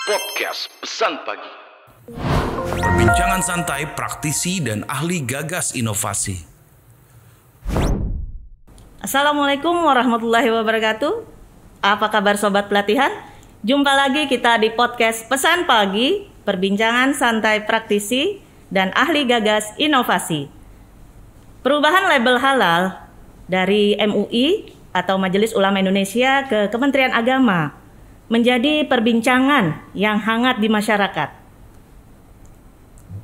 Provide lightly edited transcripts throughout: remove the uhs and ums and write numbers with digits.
Podcast Pesan Pagi. Perbincangan santai praktisi dan ahli gagas inovasi. Assalamualaikum warahmatullahi wabarakatuh. Apa kabar sobat pelatihan? Jumpa lagi kita di podcast Pesan Pagi, perbincangan santai praktisi dan ahli gagas inovasi. Perubahan label halal dari MUI atau Majelis Ulama Indonesia ke Kementerian Agama menjadi perbincangan yang hangat di masyarakat.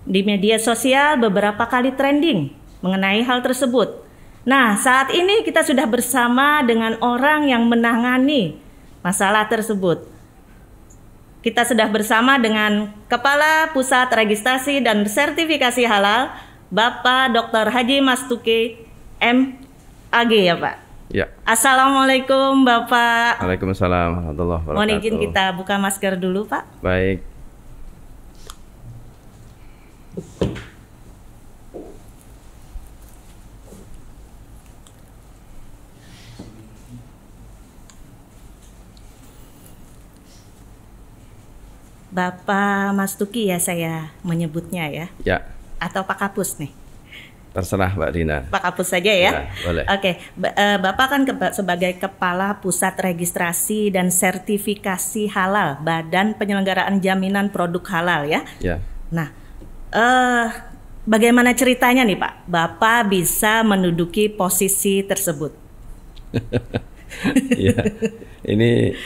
Di media sosial beberapa kali trending mengenai hal tersebut. Nah, saat ini kita sudah bersama dengan orang yang menangani masalah tersebut. Kita sudah bersama dengan Kepala Pusat Registrasi dan Sertifikasi Halal, Bapak Dr. Haji Mastuki M.Ag ya Pak? Ya. Assalamualaikum Bapak. Waalaikumsalam warahmatullahi wabarakatuh. Mohon izin kita buka masker dulu Pak. Baik. Bapak Mastuki ya saya menyebutnya ya. Ya. Atau Pak Kapus nih. Terserah Mbak Dina. Pak Kapus saja ya. Ya, boleh. Oke, Bapak kan sebagai Kepala Pusat Registrasi dan Sertifikasi Halal, Badan Penyelenggaraan Jaminan Produk Halal ya. Ya. Nah, bagaimana ceritanya nih Pak? Bapak bisa menduduki posisi tersebut? Ya. Ini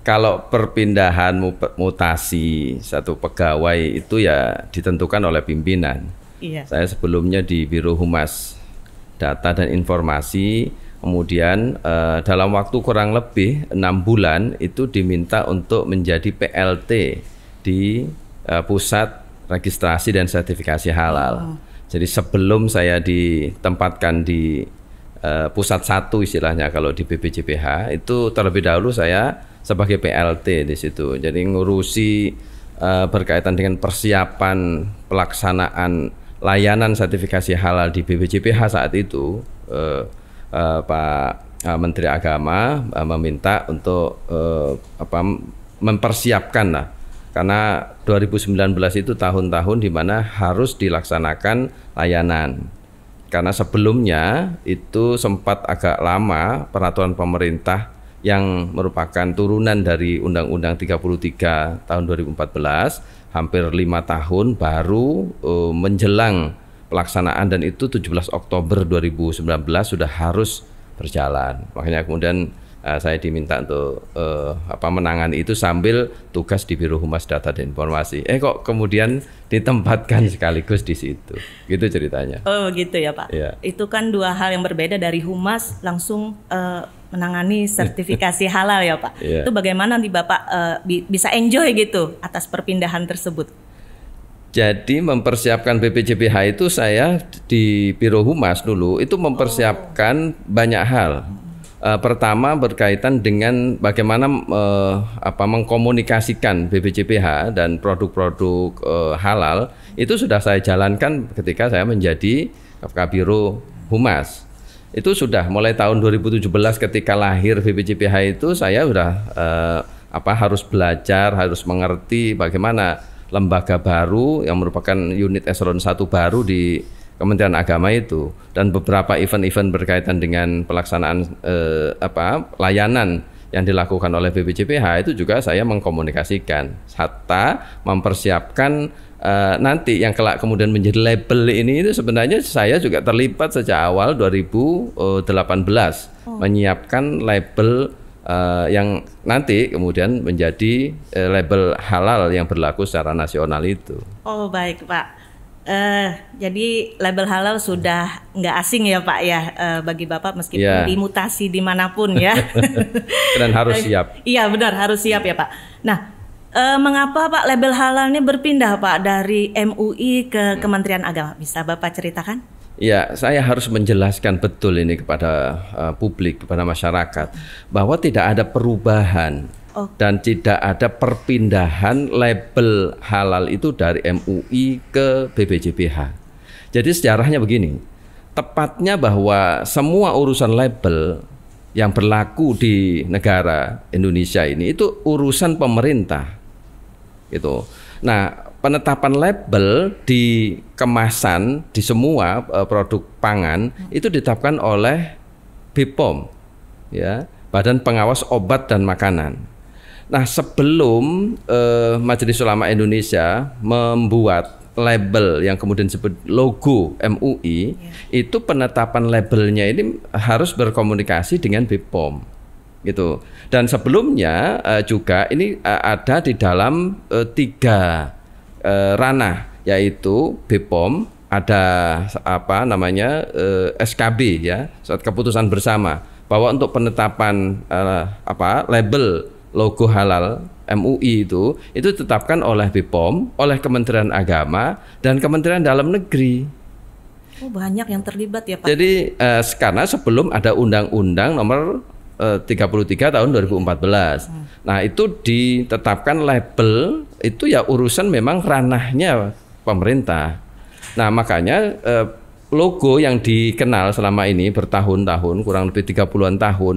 kalau perpindahan mutasi satu pegawai itu ya ditentukan oleh pimpinan. Iya. Saya sebelumnya di Biro Humas Data dan Informasi, kemudian dalam waktu kurang lebih 6 bulan itu diminta untuk menjadi PLT di Pusat Registrasi dan Sertifikasi Halal. Jadi sebelum saya ditempatkan di pusat 1 istilahnya kalau di BPJPH, itu terlebih dahulu saya sebagai PLT di situ. Jadi ngurusi berkaitan dengan persiapan pelaksanaan layanan sertifikasi halal di BPJPH saat itu, Pak Menteri Agama meminta untuk mempersiapkan lah, karena 2019 itu tahun-tahun di mana harus dilaksanakan layanan. Karena sebelumnya itu sempat agak lama peraturan pemerintah yang merupakan turunan dari Undang-Undang 33 tahun 2014, hampir 5 tahun baru menjelang pelaksanaan, dan itu 17 Oktober 2019 sudah harus berjalan. Makanya kemudian saya diminta untuk menangani itu sambil tugas di Biro Humas Data dan Informasi. Kok kemudian ditempatkan sekaligus di situ. Gitu ceritanya. Oh gitu ya Pak. Ya. Itu kan dua hal yang berbeda, dari Humas langsung menangani sertifikasi halal ya Pak. Yeah. Itu bagaimana nanti Bapak bisa enjoy gitu atas perpindahan tersebut? Jadi mempersiapkan BPJPH itu saya di Biro Humas dulu itu mempersiapkan banyak hal. Pertama berkaitan dengan bagaimana mengkomunikasikan BPJPH dan produk-produk halal itu sudah saya jalankan ketika saya menjadi Kabiro Humas. Itu sudah mulai tahun 2017 ketika lahir BPJPH itu saya sudah harus belajar, harus mengerti bagaimana lembaga baru yang merupakan unit eselon 1 baru di Kementerian Agama itu, dan beberapa event-event berkaitan dengan pelaksanaan layanan yang dilakukan oleh BPJPH itu juga saya mengkomunikasikan, serta mempersiapkan nanti yang kelak kemudian menjadi label ini. Itu sebenarnya saya juga terlibat sejak awal 2018 menyiapkan label yang nanti kemudian menjadi label halal yang berlaku secara nasional itu. Oh baik Pak. Jadi label halal sudah nggak asing ya Pak ya bagi Bapak, meskipun dimutasi dimanapun ya. Dan harus siap. Iya benar, harus siap ya Pak. Nah, mengapa Pak label halal ini berpindah Pak dari MUI ke Kementerian Agama? Bisa Bapak ceritakan? Ya, saya harus menjelaskan betul ini kepada publik, kepada masyarakat, bahwa tidak ada perubahan dan tidak ada perpindahan label halal itu dari MUI ke BPJPH. Jadi sejarahnya begini, tepatnya bahwa semua urusan label yang berlaku di negara Indonesia ini itu urusan pemerintah. gitu. Nah, penetapan label di kemasan di semua produk pangan itu ditetapkan oleh BPOM, ya, Badan Pengawas Obat dan Makanan. Nah, sebelum Majelis Ulama Indonesia membuat label yang kemudian disebut logo MUI, itu penetapan labelnya ini harus berkomunikasi dengan BPOM, gitu. Dan sebelumnya juga ini ada di dalam 3 ranah, yaitu BPOM, ada SKB, ya, surat keputusan bersama bahwa untuk penetapan label logo halal MUI itu ditetapkan oleh BPOM, oleh Kementerian Agama dan Kementerian Dalam Negeri. Oh, banyak yang terlibat ya Pak. Jadi karena sebelum ada Undang-Undang Nomor 33 tahun 2014. Nah, itu ditetapkan label itu ya urusan memang ranahnya pemerintah. Nah, makanya logo yang dikenal selama ini bertahun-tahun, kurang lebih 30-an tahun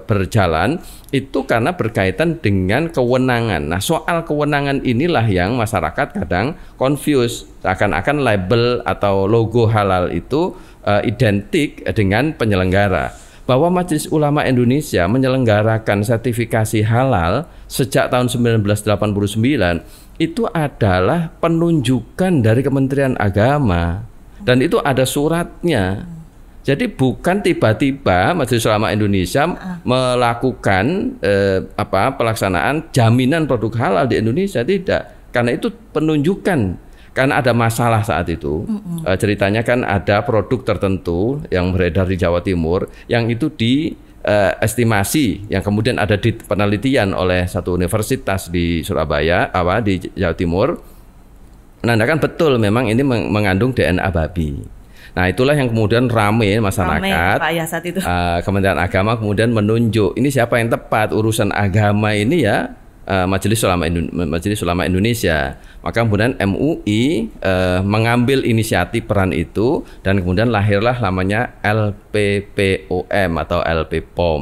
berjalan, itu karena berkaitan dengan kewenangan. Nah, soal kewenangan inilah yang masyarakat kadang confuse, seakan-akan label atau logo halal itu identik dengan penyelenggara. Bahwa Majelis Ulama Indonesia menyelenggarakan sertifikasi halal sejak tahun 1989 itu adalah penunjukan dari Kementerian Agama. Dan itu ada suratnya. Jadi bukan tiba-tiba Majelis Ulama Indonesia melakukan pelaksanaan jaminan produk halal di Indonesia, tidak. Karena itu penunjukan. Karena ada masalah saat itu. Ceritanya kan ada produk tertentu yang beredar di Jawa Timur yang itu diestimasi, yang kemudian ada di penelitian oleh satu universitas di Surabaya, di Jawa Timur. Menandakan betul memang ini mengandung DNA babi. Nah, itulah yang kemudian ramai masyarakat. Pak, ya, saat itu. Kementerian Agama kemudian menunjuk ini siapa yang tepat, urusan agama ini ya Majelis Ulama Indonesia. Maka kemudian MUI mengambil inisiatif peran itu dan kemudian lahirlah namanya LPPOM atau LPPOM.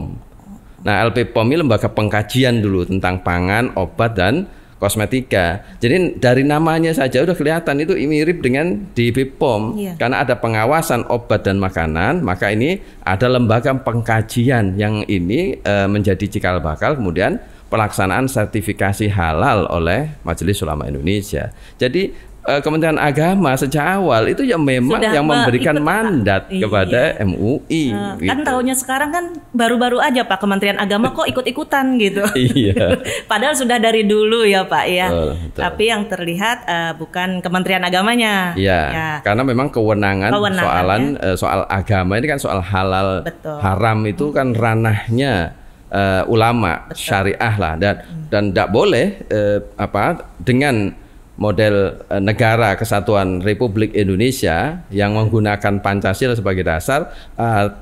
Nah, LPPOM ini lembaga pengkajian dulu tentang pangan, obat dan kosmetika. Jadi dari namanya saja udah kelihatan itu mirip dengan di BPOM. Karena ada pengawasan obat dan makanan, maka ini ada lembaga pengkajian yang ini menjadi cikal bakal kemudian pelaksanaan sertifikasi halal oleh Majelis Ulama Indonesia. Jadi Kementerian Agama sejak awal itu ya memang sudah yang memberikan mandat kepada MUI. Kan tahunya sekarang kan baru-baru aja Pak, Kementerian Agama kok ikut-ikutan gitu. Iya. Padahal sudah dari dulu ya Pak ya. Betul. Tapi yang terlihat bukan Kementerian Agamanya. Iya. Ya. Karena memang kewenangan soal agama ini kan soal halal, haram itu kan ranahnya ulama syariah lah, dan tidak boleh dengan model negara kesatuan Republik Indonesia yang menggunakan Pancasila sebagai dasar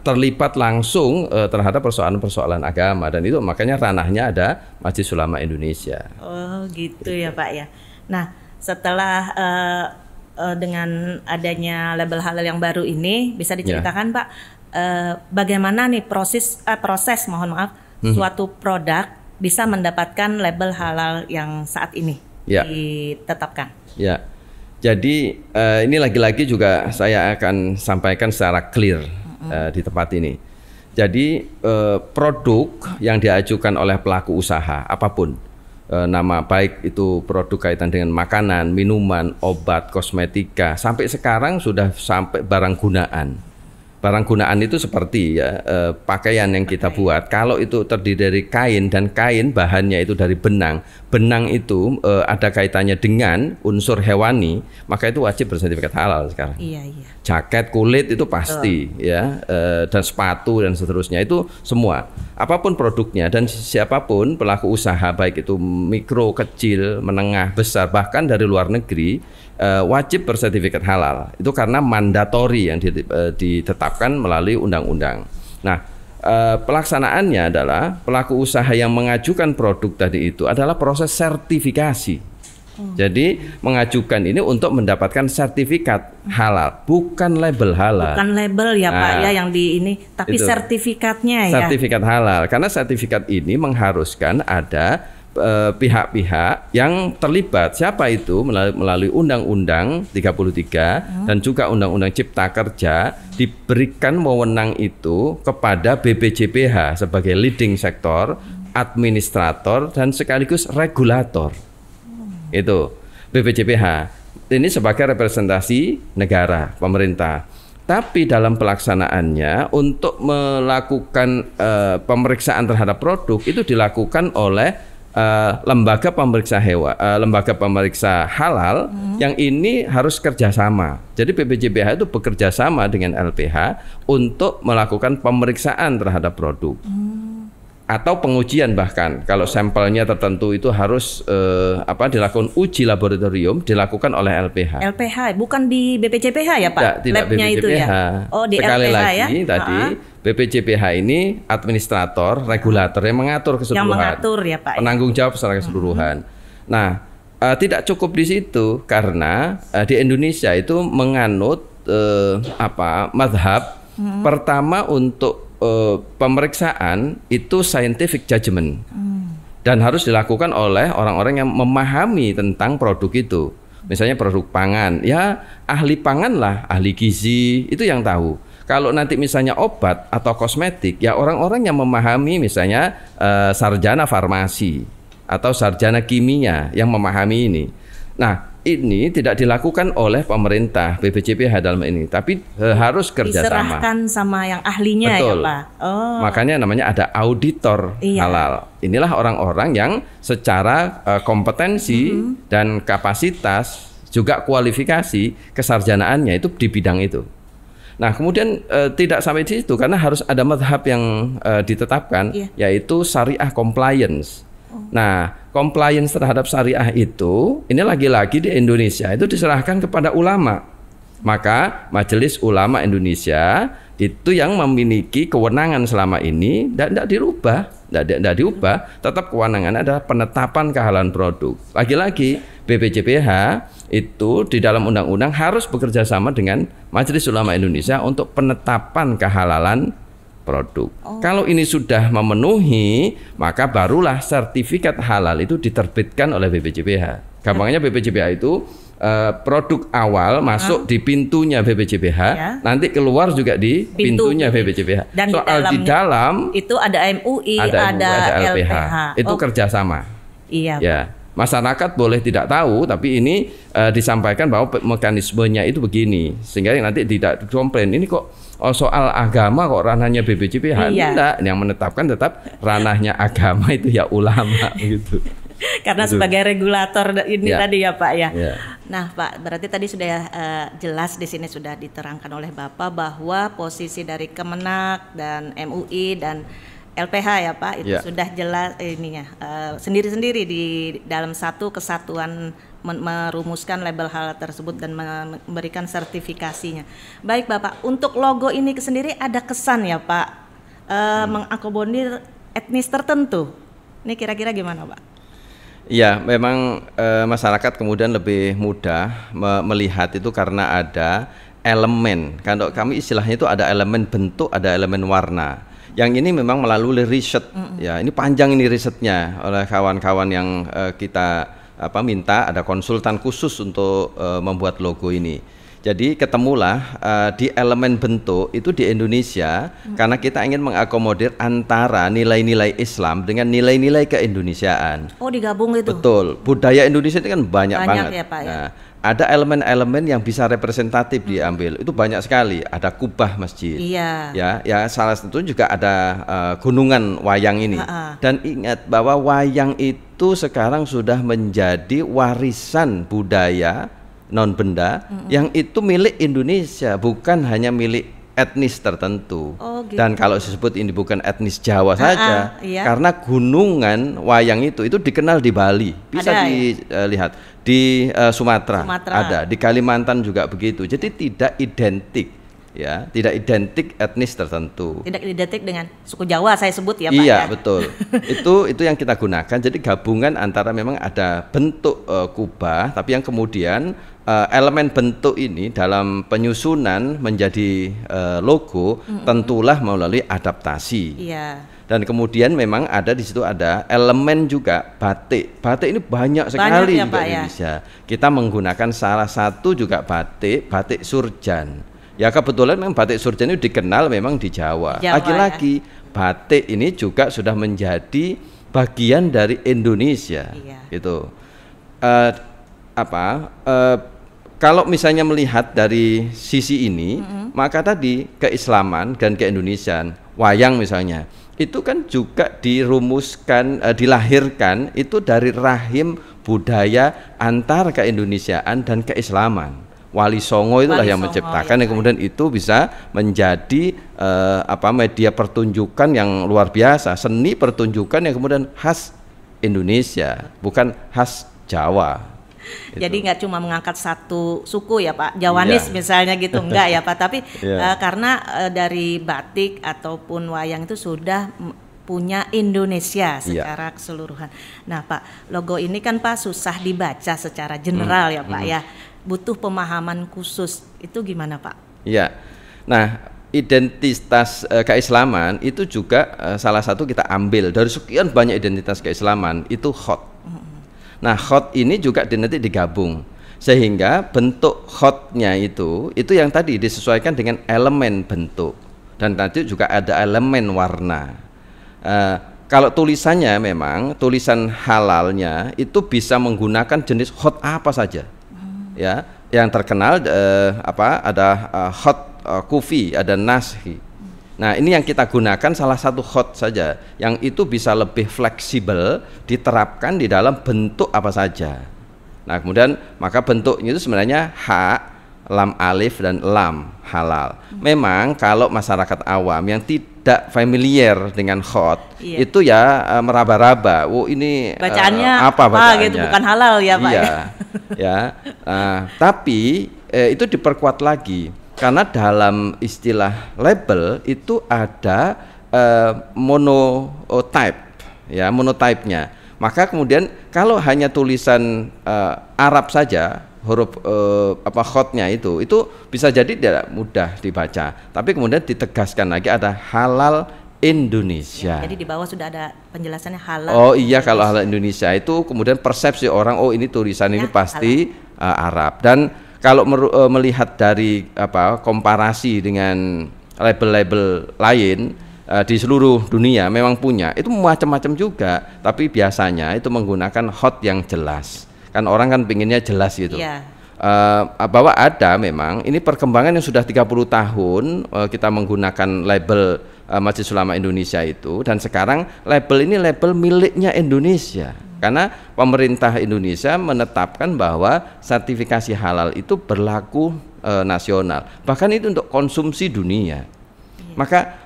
terlibat langsung terhadap persoalan-persoalan agama, dan itu makanya ranahnya ada Majelis Ulama Indonesia. Oh gitu ya Pak ya. Nah, setelah dengan adanya label halal yang baru ini, bisa diceritakan Pak bagaimana nih proses suatu produk bisa mendapatkan label halal yang saat ini ditetapkan. Ya, jadi ini lagi-lagi juga saya akan sampaikan secara clear di tempat ini. Jadi produk yang diajukan oleh pelaku usaha apapun, nama baik itu produk kaitan dengan makanan, minuman, obat, kosmetika, sampai sekarang sudah sampai barang gunaan. Barang gunaan itu seperti pakaian yang kita buat. Kalau itu terdiri dari kain dan kain bahannya itu dari benang, benang itu ada kaitannya dengan unsur hewani, maka itu wajib bersertifikat halal sekarang. Iya. Jaket kulit itu pasti dan sepatu dan seterusnya itu semua. Apapun produknya dan siapapun pelaku usaha baik itu mikro, kecil, menengah, besar, bahkan dari luar negeri wajib bersertifikat halal. Itu karena mandatori yang ditetapkan melalui undang-undang. Nah, pelaksanaannya adalah pelaku usaha yang mengajukan produk tadi itu adalah proses sertifikasi. Jadi mengajukan ini untuk mendapatkan sertifikat halal, bukan label halal. Bukan label ya Pak ya yang di ini, tapi sertifikatnya ya. Sertifikat halal, karena sertifikat ini mengharuskan ada pihak-pihak yang terlibat. Siapa itu? Melalui Undang-Undang 33 dan juga Undang-Undang Cipta Kerja diberikan wewenang itu kepada BPJPH sebagai leading sektor, administrator dan sekaligus regulator. Itu BPJPH. Ini sebagai representasi negara, pemerintah. Tapi dalam pelaksanaannya untuk melakukan pemeriksaan terhadap produk itu dilakukan oleh lembaga pemeriksa halal yang ini harus kerjasama. Jadi BPJPH itu bekerja sama dengan LPH untuk melakukan pemeriksaan terhadap produk atau pengujian, bahkan kalau sampelnya tertentu itu harus dilakukan uji laboratorium dilakukan oleh LPH. LPH bukan di BPJPH ya Pak? Tidak Labnya BPJPH. Itu ya? Oh di Sekali LPH lagi ya? tadi BPJPH ini administrator, regulator yang mengatur keseluruhan. Yang mengatur ya Pak. Penanggung jawab secara keseluruhan. Nah, tidak cukup di situ karena di Indonesia itu menganut mazhab pertama untuk pemeriksaan itu scientific judgment dan harus dilakukan oleh orang-orang yang memahami tentang produk itu. Misalnya produk pangan, ya ahli pangan lah, ahli gizi itu yang tahu. Kalau nanti misalnya obat atau kosmetik, ya orang-orang yang memahami, misalnya sarjana farmasi atau sarjana kimia yang memahami ini. Nah, ini tidak dilakukan oleh pemerintah BPJPH dalam ini, tapi harus kerjasama. Diserahkan sama yang ahlinya. Betul. Ya Pak. Oh. Makanya namanya ada auditor halal. Inilah orang-orang yang secara kompetensi dan kapasitas juga kualifikasi kesarjanaannya itu di bidang itu. Nah, kemudian tidak sampai di situ karena harus ada mazhab yang ditetapkan, yaitu syariah compliance. Nah, compliance terhadap syariah itu, ini lagi-lagi di Indonesia itu diserahkan kepada ulama. Maka Majelis Ulama Indonesia itu yang memiliki kewenangan selama ini dan tidak diubah, tetap kewenangan ada penetapan kehalalan produk. Lagi-lagi BPJPH itu di dalam undang-undang harus bekerja sama dengan Majelis Ulama Indonesia untuk penetapan kehalalan produk. Kalau ini sudah memenuhi, maka barulah sertifikat halal itu diterbitkan oleh BPJPH. Gampangnya BPJPH itu produk awal masuk di pintunya BPJPH, nanti keluar juga di pintunya BPJPH. Dan di dalam itu ada MUI, ada LPH. Itu kerjasama. Iya. Ya. Masyarakat boleh tidak tahu, tapi ini disampaikan bahwa mekanismenya itu begini, sehingga nanti tidak komplain. Ini kok soal agama kok ranahnya BPJPH? Tidak, yang menetapkan tetap ranahnya agama itu ya ulama gitu. Karena sebagai regulator ini tadi ya Pak ya. Nah Pak, berarti tadi sudah jelas di sini sudah diterangkan oleh Bapak bahwa posisi dari Kemenak dan MUI dan LPH ya Pak itu sudah jelas ininya sendiri-sendiri di dalam satu kesatuan merumuskan label halal tersebut dan memberikan sertifikasinya. Baik Bapak, untuk logo ini sendiri ada kesan ya Pak mengakomodir etnis tertentu. Ini kira-kira gimana Pak? Ya, memang masyarakat kemudian lebih mudah melihat itu karena ada elemen. Kalau kami istilahnya itu ada elemen bentuk, ada elemen warna. Yang ini memang melalui riset, ya ini panjang ini risetnya oleh kawan-kawan yang kita minta ada konsultan khusus untuk membuat logo ini. Jadi ketemulah di elemen bentuk itu di Indonesia karena kita ingin mengakomodir antara nilai-nilai Islam dengan nilai-nilai keindonesiaan. Oh, digabung itu. Betul. Budaya Indonesia itu kan banyak banget. Ya, Pak, ya. Nah, ada elemen-elemen yang bisa representatif diambil. Itu banyak sekali. Ada kubah masjid. Iya. Ya salah satu juga ada gunungan wayang ini. Dan ingat bahwa wayang itu sekarang sudah menjadi warisan budaya non benda yang itu milik Indonesia, bukan hanya milik etnis tertentu. Oh, gitu. Dan kalau disebut ini bukan etnis Jawa saja, karena gunungan wayang itu dikenal di Bali, bisa dilihat di Sumatera ada, di Kalimantan juga begitu. Jadi tidak identik, ya, tidak identik etnis tertentu. Tidak identik dengan suku Jawa saya sebut ya Pak. Iya betul. itu yang kita gunakan. Jadi gabungan antara memang ada bentuk kubah, tapi yang kemudian elemen bentuk ini dalam penyusunan menjadi logo tentulah melalui adaptasi. Iya. Dan kemudian memang ada di situ ada elemen juga batik. Batik ini banyak sekali ya, juga Pak, di Indonesia. Kita menggunakan salah satu juga batik Surjan. Ya kebetulan memang batik Surjan itu dikenal memang di Jawa. Lagi-lagi batik ini juga sudah menjadi bagian dari Indonesia. Gitu. Kalau misalnya melihat dari sisi ini, maka tadi keislaman dan keindonesiaan, wayang misalnya, itu kan juga dirumuskan, dilahirkan itu dari rahim budaya antara keindonesiaan dan keislaman. Wali Songo itulah yang menciptakan, yang kemudian itu bisa menjadi media pertunjukan yang luar biasa, seni pertunjukan yang kemudian khas Indonesia, bukan khas Jawa. Jadi nggak cuma mengangkat satu suku ya Pak, Jawanis misalnya gitu, enggak ya Pak, tapi karena dari batik ataupun wayang itu sudah punya Indonesia secara keseluruhan. Nah Pak, logo ini kan Pak susah dibaca secara general ya Pak ya, butuh pemahaman khusus, itu gimana Pak? Iya, nah identitas keislaman itu juga salah satu kita ambil dari sekian banyak identitas keislaman, itu khot. Nah khot ini juga nanti digabung sehingga bentuk khotnya itu yang tadi disesuaikan dengan elemen bentuk dan nanti juga ada elemen warna. Kalau tulisannya memang tulisan halalnya itu bisa menggunakan jenis khot apa saja. Ya, yang terkenal ada khot kufi, ada naskhi. Nah ini yang kita gunakan salah satu khot saja, yang itu bisa lebih fleksibel diterapkan di dalam bentuk apa saja. Nah kemudian maka bentuknya itu sebenarnya ha, lam alif dan lam halal. Memang kalau masyarakat awam yang tidak familiar dengan khot itu ya meraba-raba, ini bacaannya apa bacaannya? Gitu, bukan halal ya Pak. Tapi itu diperkuat lagi. Karena dalam istilah label itu ada monotype, ya monotype-nya. Maka kemudian kalau hanya tulisan Arab saja, huruf khotnya itu bisa jadi tidak mudah dibaca. Tapi kemudian ditegaskan lagi ada halal Indonesia. Jadi di bawah sudah ada penjelasannya halal. Oh iya, kalau halal Indonesia itu kemudian persepsi orang, oh ini tulisan ini pasti Arab. Dan kalau melihat dari komparasi dengan label-label lain di seluruh dunia memang punya, itu macam-macam juga, tapi biasanya itu menggunakan hot yang jelas. Kan orang kan pinginnya jelas gitu. Bahwa ada memang ini perkembangan yang sudah 30 tahun kita menggunakan label Majelis Ulama Indonesia itu, dan sekarang label ini label miliknya Indonesia. Karena pemerintah Indonesia menetapkan bahwa sertifikasi halal itu berlaku nasional, bahkan itu untuk konsumsi dunia. Maka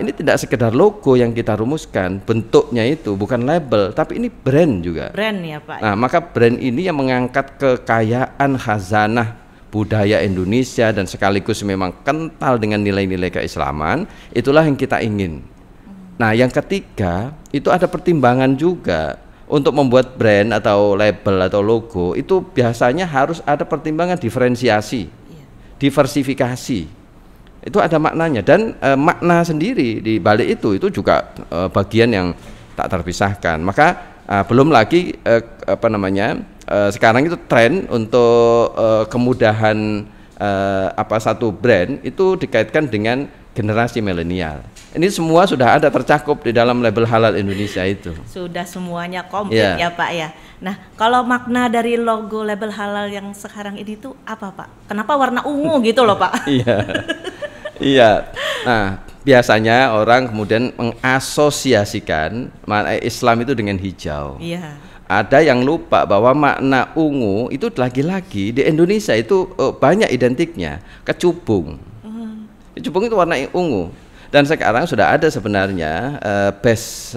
ini tidak sekedar logo yang kita rumuskan, bentuknya itu bukan label, tapi ini brand juga. Brand ya Pak. Nah maka brand ini yang mengangkat kekayaan khazanah budaya Indonesia dan sekaligus memang kental dengan nilai-nilai keislaman, itulah yang kita ingin. Nah yang ketiga itu ada pertimbangan juga. Untuk membuat brand atau label atau logo itu biasanya harus ada pertimbangan diferensiasi, diversifikasi. Itu ada maknanya, dan makna sendiri di balik itu juga bagian yang tak terpisahkan. Maka belum lagi sekarang itu tren untuk kemudahan satu brand itu dikaitkan dengan generasi milenial. Ini semua sudah ada tercakup di dalam label halal Indonesia itu. Sudah semuanya komplit ya Pak ya. Nah kalau makna dari logo label halal yang sekarang ini tuh apa Pak? Kenapa warna ungu gitu loh Pak? Iya. Nah biasanya orang kemudian mengasosiasikan makna Islam itu dengan hijau. Iya. Ada yang lupa bahwa makna ungu itu lagi-lagi di Indonesia itu banyak identiknya, kecubung. Kecubung itu warna ungu. Dan sekarang sudah ada sebenarnya best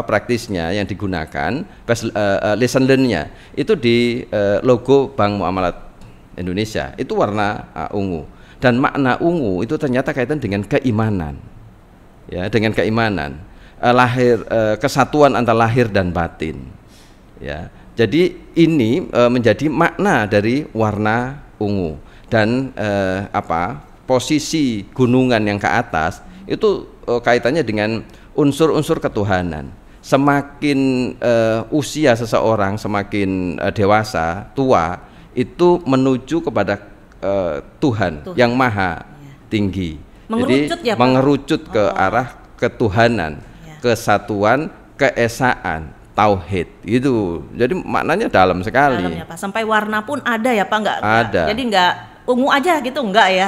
praktisnya yang digunakan, best lesson learn-nya itu di logo Bank Muamalat Indonesia itu warna ungu. Dan makna ungu itu ternyata kaitan dengan keimanan, ya, dengan keimanan, kesatuan antara lahir dan batin, ya. Jadi ini menjadi makna dari warna ungu. Dan posisi gunungan yang ke atas itu kaitannya dengan unsur-unsur ketuhanan. Semakin usia seseorang semakin dewasa, tua, itu menuju kepada Tuhan yang maha tinggi. Mengerucut Jadi ya, Pak? mengerucut ke arah ketuhanan, kesatuan, keesaan, tauhid. Itu. Jadi maknanya dalam sekali. Dalamnya, Pak. Sampai warna pun ada ya, Pak? Ada. Jadi nggak ungu aja gitu, enggak ya?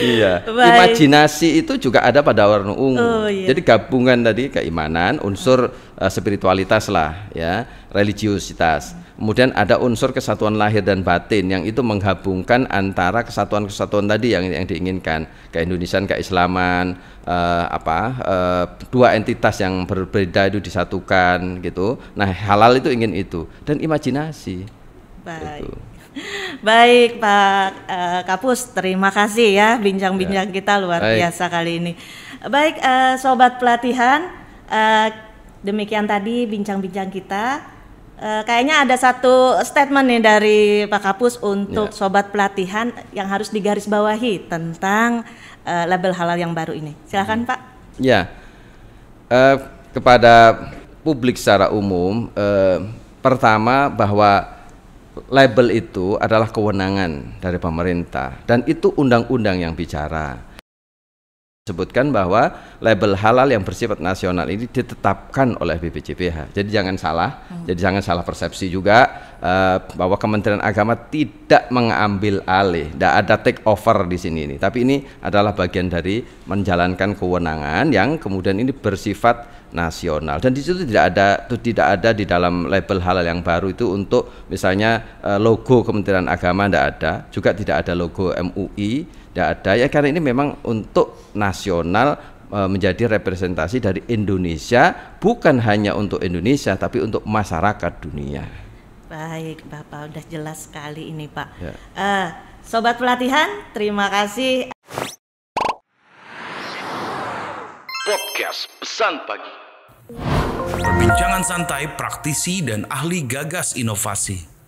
Iya. Baik. Imajinasi itu juga ada pada warna ungu. Iya. Jadi gabungan tadi keimanan, unsur spiritualitas lah, ya, religiusitas. Kemudian ada unsur kesatuan lahir dan batin yang itu menggabungkan antara kesatuan-kesatuan tadi yang diinginkan, keindonesian, keislaman, dua entitas yang berbeda itu disatukan gitu. Nah, halal itu ingin itu dan imajinasi. Baik. Gitu. Baik Pak Kapus, terima kasih ya bincang-bincang kita luar biasa kali ini. Baik Sobat Pelatihan, demikian tadi bincang-bincang kita. Kayaknya ada satu statement nih dari Pak Kapus untuk Sobat Pelatihan yang harus digarisbawahi tentang label halal yang baru ini. Silakan Pak. Ya, kepada publik secara umum, pertama bahwa label itu adalah kewenangan dari pemerintah dan itu undang-undang yang bicara. Sebutkan bahwa label halal yang bersifat nasional ini ditetapkan oleh BPJPH. Jadi jangan salah persepsi juga bahwa Kementerian Agama tidak mengambil alih, tidak ada take over di sini. Tapi ini adalah bagian dari menjalankan kewenangan yang kemudian ini bersifat nasional dan di situ tidak ada di dalam label halal yang baru itu untuk misalnya logo Kementerian Agama tidak ada, juga tidak ada logo MUI, tidak ada ya, karena ini memang untuk nasional, menjadi representasi dari Indonesia, bukan hanya untuk Indonesia tapi untuk masyarakat dunia. Baik Bapak, udah jelas sekali ini Pak. Ya. Sobat Pelatihan, terima kasih. Podcast Pesan Pagi. Perbincangan santai praktisi dan ahli gagas inovasi.